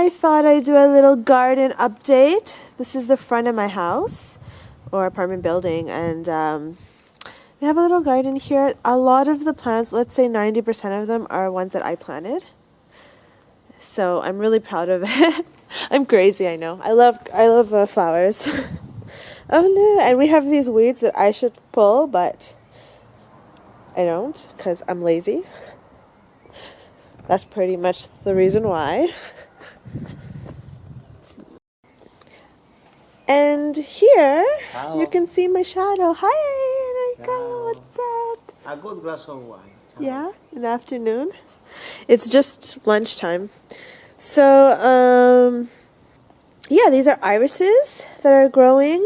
I thought I'd do a little garden update. This is the front of my house or apartment building, and we have a little garden here. A lot of the plants, let's say 90% of them, are ones that I planted. So I'm really proud of it. I'm crazy, I know. I love flowers. Oh no, and we have these weeds that I should pull, but I don't because I'm lazy. That's pretty much the reason why. And here, hello. You can see my shadow. Hi, there you go. What's up? A good glass of wine. Yeah, in the afternoon. It's just lunchtime. So, yeah, these are irises that are growing.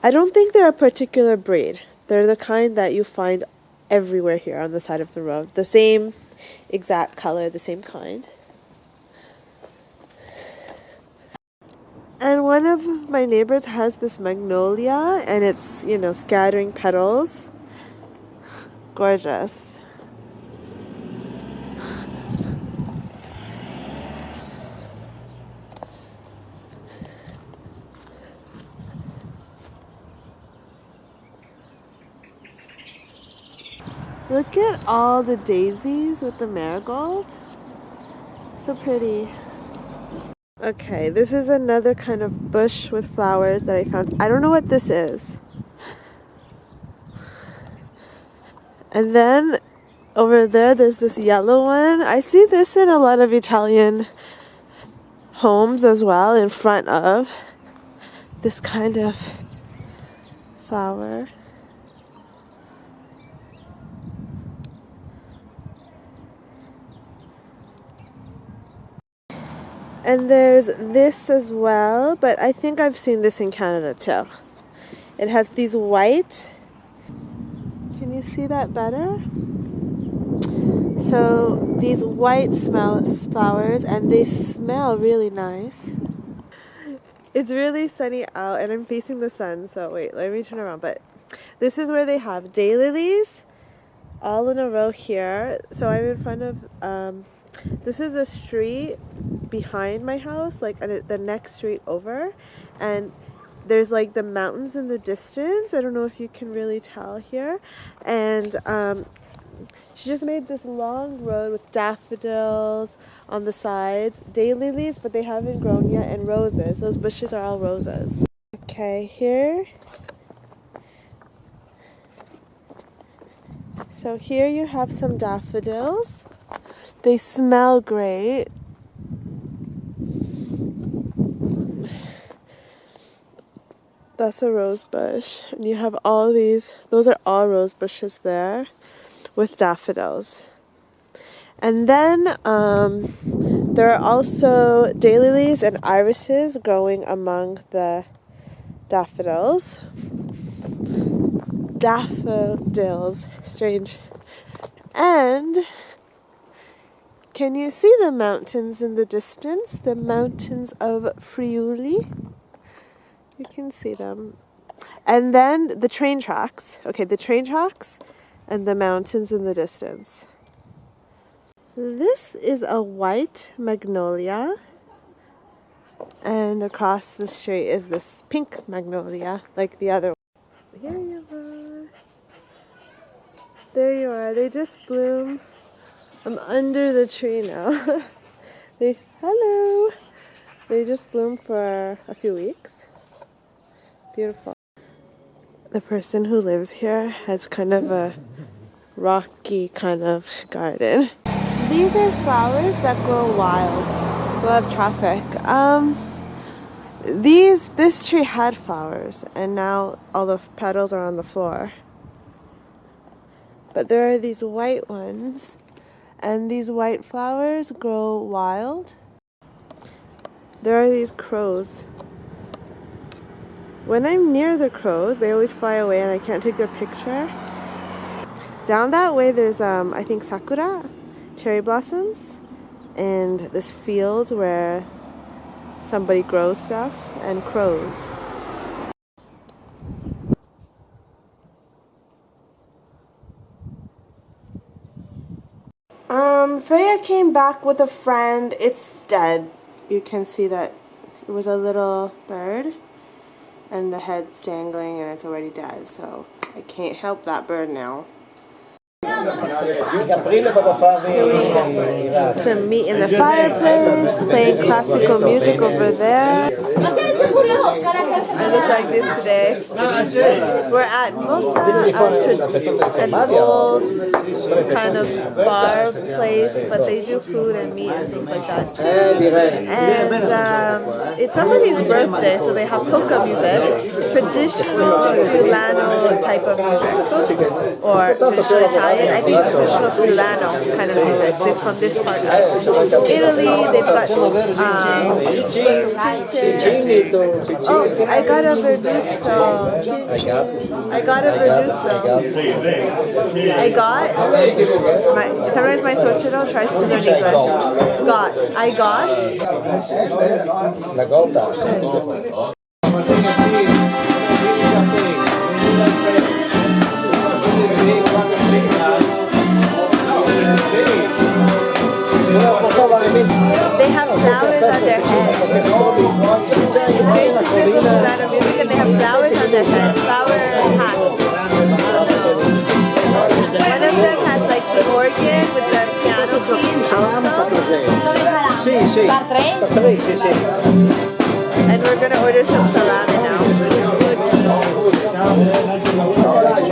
I don't think they're a particular breed. They're the kind that you find everywhere here on the side of the road. The same exact color, the same kind. And one of my neighbors has this magnolia, and it's, you know, scattering petals. Gorgeous. Look at all the daisies with the marigold. So pretty. Okay, this is another kind of bush with flowers that I found. I don't know what this is. And then over there's this yellow one. I see this in a lot of Italian homes as well, in front of this kind of flower. And there's this as well, but I think I've seen this in Canada too. It has these white, can you see that better? So these white flowers, and they smell really nice. It's really sunny out and I'm facing the sun, so wait, let me turn around. But this is where they have daylilies all in a row here. So I'm in front of, this is a street behind my house, like the next street over, and there's like the mountains in the distance. I don't know if you can really tell here. And she just made this long road with daffodils on the sides, daylilies, but they haven't grown yet, and roses. Those bushes are all roses. Okay, here. So here you have some daffodils. They smell great. That's a rose bush. And you have all these, those are all rose bushes there with daffodils. And then there are also daylilies and irises growing among the daffodils. Daffodils, strange. And can you see the mountains in the distance? The mountains of Friuli. You can see them. And then the train tracks. Okay, the train tracks and the mountains in the distance. This is a white magnolia. And across the street is this pink magnolia, like the other one. Here you are. There you are. They just bloom. I'm under the tree now. Hello. They just bloom for a few weeks. Beautiful. The person who lives here has kind of a rocky kind of garden. These are flowers that grow wild, so I have traffic. This tree had flowers, and now all the petals are on the floor. But there are these white ones, and these white flowers grow wild. There are these crows. When I'm near the crows, they always fly away and I can't take their picture. Down that way there's, I think, sakura, cherry blossoms, and this field where somebody grows stuff, and crows. Freyja came back with a friend. It's dead. You can see that it was a little bird and the head's dangling and it's already dead, so I can't help that bird now. Some meat in the fireplace, playing classical music over there. I look like this today. We're at Mota, an old kind of bar place, but they do food and meat and things like that too. And it's somebody's birthday, so they have polka music, traditional Friulano type of music, or traditional Italian. I think it's traditional Friulano kind of music. It's from this part of Italy. They've got oh, I got a verduzzo. Sometimes my socio tries to learn English. I got. They have flowers on their heads. It's very typical Friulano music, and they have flowers on their heads, flower hats. One of them has like the organ with the piano keys also. And we're gonna order some salami now.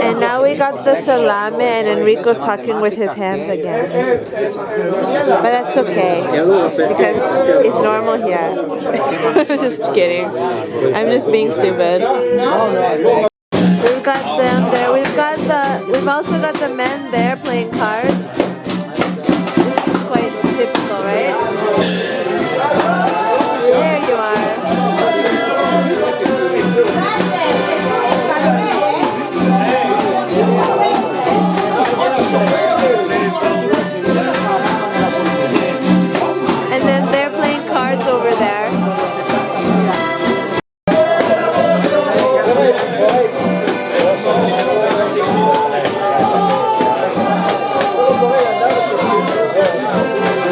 And now we got the salami and Enrico's talking with his hands again. But that's okay, because it's normal here. Just kidding. I'm just being stupid. We've got them there. We've also got the men there playing cards.